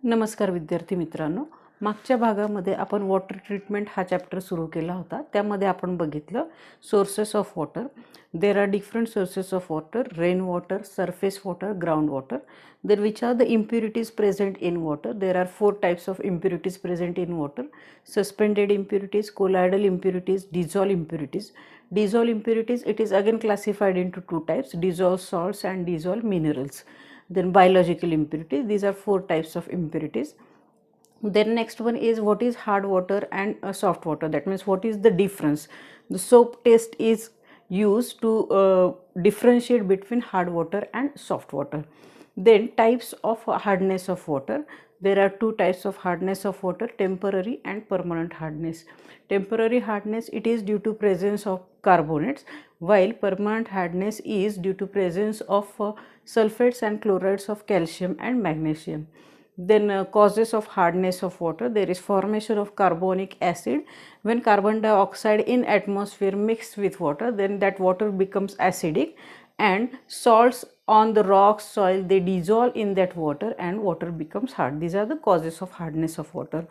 नमस्कार विद्यार्थी मित्रांनो, मागच्या भागामध्ये आपण वॉटर ट्रीटमेंट हा चॅप्टर सुरू केला होता. त्यामध्ये आपण बघितलं sources of water. There are different sources of water: rain water, surface water, ground water. Then which are the impurities present in water? There are 4 types of impurities present in water: suspended impurities, colloidal impurities, dissolved impurities. Dissolved impurities, it is again classified into 2 types: dissolved salts and dissolved minerals. Then biological impurities, these are 4 types of impurities. Then next one is what is hard water and soft water. That means what is the difference. The soap test is used to differentiate between hard water and soft water. Then types of hardness of water. There are 2 types of hardness of water: temporary and permanent hardness. Temporary hardness, it is due to presence of carbonates, while permanent hardness is due to presence of sulfates and chlorides of calcium and magnesium. Then causes of hardness of water: there is formation of carbonic acid. When carbon dioxide in atmosphere mixed with water, then that water becomes acidic, and salts on the rocks, soil, they dissolve in that water and water becomes hard. These are the causes of hardness of water.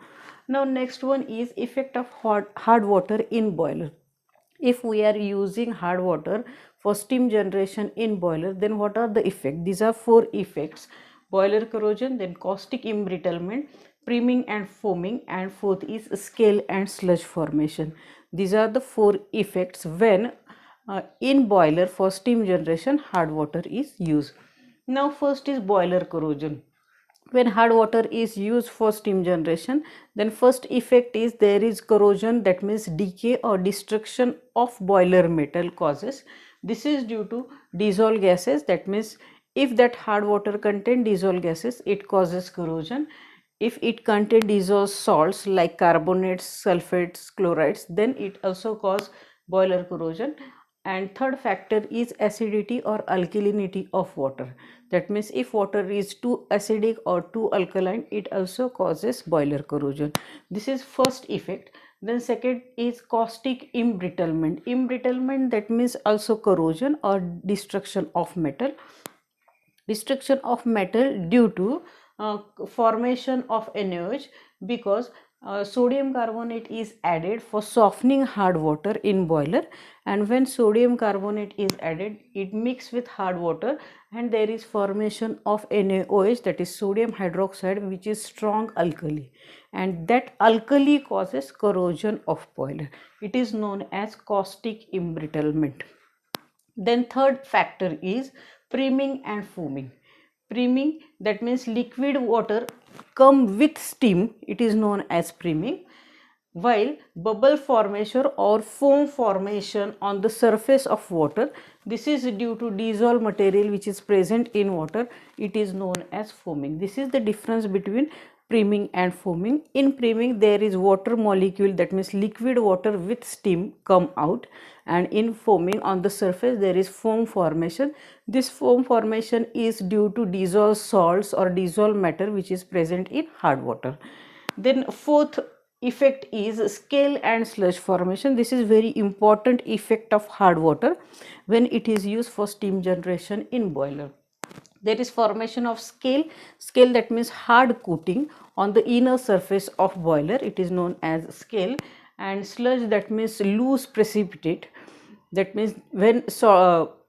Now next one is effect of hard water in boiler. If we are using hard water for steam generation in boiler, then what are the effects? These are 4 effects: boiler corrosion, then caustic embrittlement, priming and foaming, and fourth is scale and sludge formation. These are the 4 effects when in boiler for steam generation hard water is used. Now first is boiler corrosion. When hard water is used for steam generation, then first effect is there is corrosion, that means decay or destruction of boiler metal causes. This is due to dissolved gases. That means if that hard water contain dissolved gases, it causes corrosion. If it contain dissolved salts like carbonates, sulfates, chlorides, then it also cause boiler corrosion. And third factor is acidity or alkalinity of water. That means if water is too acidic or too alkaline, it also causes boiler corrosion. This is first effect. Then second is caustic embrittlement. Embrittlement, that means also corrosion or destruction of metal. Destruction of metal due to formation of NaOH, because sodium carbonate is added for softening hard water in boiler, and when sodium carbonate is added, it mix with hard water and there is formation of NaOH, that is sodium hydroxide, which is strong alkali, and that alkali causes corrosion of boiler. It is known as caustic embrittlement. Then third factor is priming and foaming. Priming, that means liquid water come with steam, it is known as priming, while bubble formation or foam formation on the surface of water, this is due to dissolved material which is present in water, it is known as foaming. This is the difference between priming and foaming. In priming there is water molecule, that means liquid water with steam come out, and in foaming on the surface there is foam formation. This foam formation is due to dissolved salts or dissolved matter which is present in hard water. Then fourth effect is scale and sludge formation. This is very important effect of hard water when it is used for steam generation in boiler. There is formation of scale. Scale, that means hard coating on the inner surface of boiler, it is known as scale. And sludge, that means loose precipitate. That means when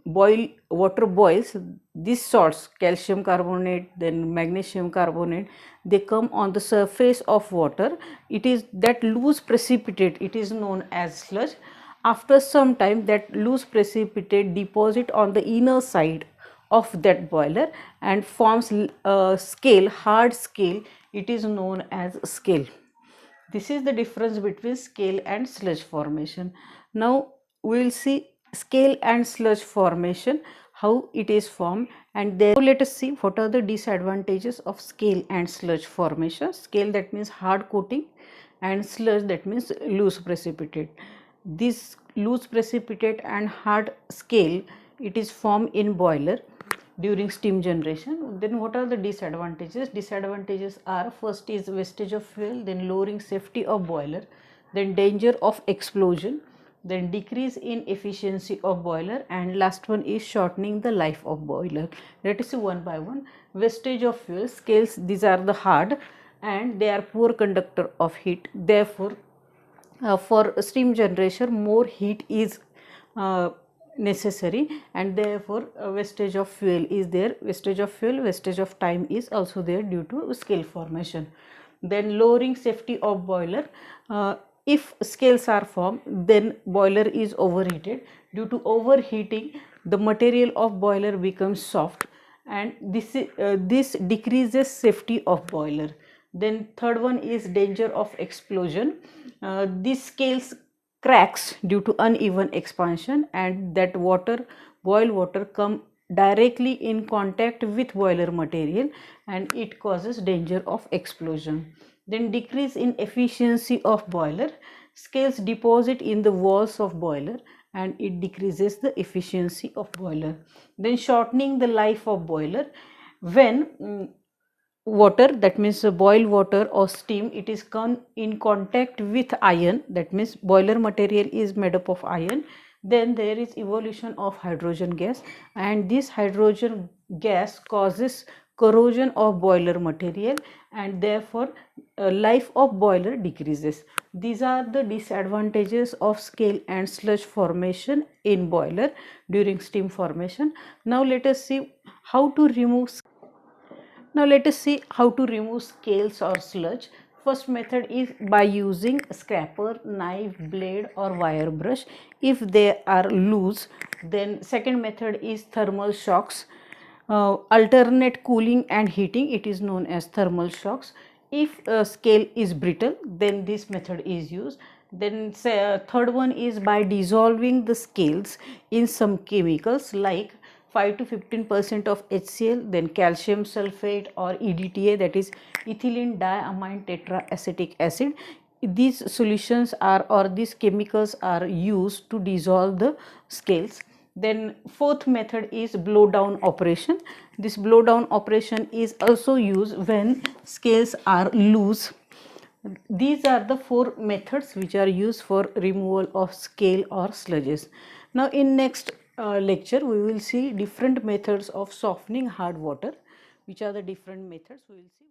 water boils, these salts, calcium carbonate, then magnesium carbonate, they come on the surface of water. It is that loose precipitate, it is known as sludge. After some time, that loose precipitate deposit on the inner side of that boiler and forms scale, hard scale, it is known as scale. This is the difference between scale and sludge formation. Now we will see scale and sludge formation, how it is formed, and then let us see what are the disadvantages of scale and sludge formation. Scale, that means hard coating, and sludge, that means loose precipitate. This loose precipitate and hard scale, it is formed in boiler during steam generation. Then what are the disadvantages? Disadvantages are: first is wastage of fuel, then lowering safety of boiler, then danger of explosion, then decrease in efficiency of boiler, and last one is shortening the life of boiler. Let us see one by one. Wastage of fuel scales, these are the hard and they are poor conductor of heat. Therefore, for steam generation more heat is necessary, and therefore wastage of fuel is there. Wastage of fuel, wastage of time is also there due to scale formation. Then lowering safety of boiler. If scales are formed, then boiler is overheated. Due to overheating, the material of boiler becomes soft, and this decreases safety of boiler. Then third one is danger of explosion. These scales cracks due to uneven expansion, and that boiled water come directly in contact with boiler material, and it causes danger of explosion. Then decrease in efficiency of boiler. Scales deposit in the walls of boiler, and it decreases the efficiency of boiler. Then shortening the life of boiler. When water, that means boiled water or steam, it is come in contact with iron, that means boiler material is made up of iron, then there is evolution of hydrogen gas, and this hydrogen gas causes corrosion of boiler material, and therefore life of boiler decreases. These are the disadvantages of scale and sludge formation in boiler during steam formation. Now let us see how to remove. Now let us see how to remove scales or sludge. First method is by using scraper, knife, blade or wire brush. If they are loose, then second method is thermal shocks. Alternate cooling and heating, it is known as thermal shocks. If scale is brittle, then this method is used. Then third one is by dissolving the scales in some chemicals like 5 to 15% of HCl, then calcium sulfate or EDTA, that is ethylene diamine tetraacetic acid. These solutions are, or these chemicals are used to dissolve the scales. Then fourth method is blow down operation. This blow down operation is also used when scales are loose. These are the four methods which are used for removal of scale or sludges. Now in next lecture we will see different methods of softening hard water. Which are the different methods we will see.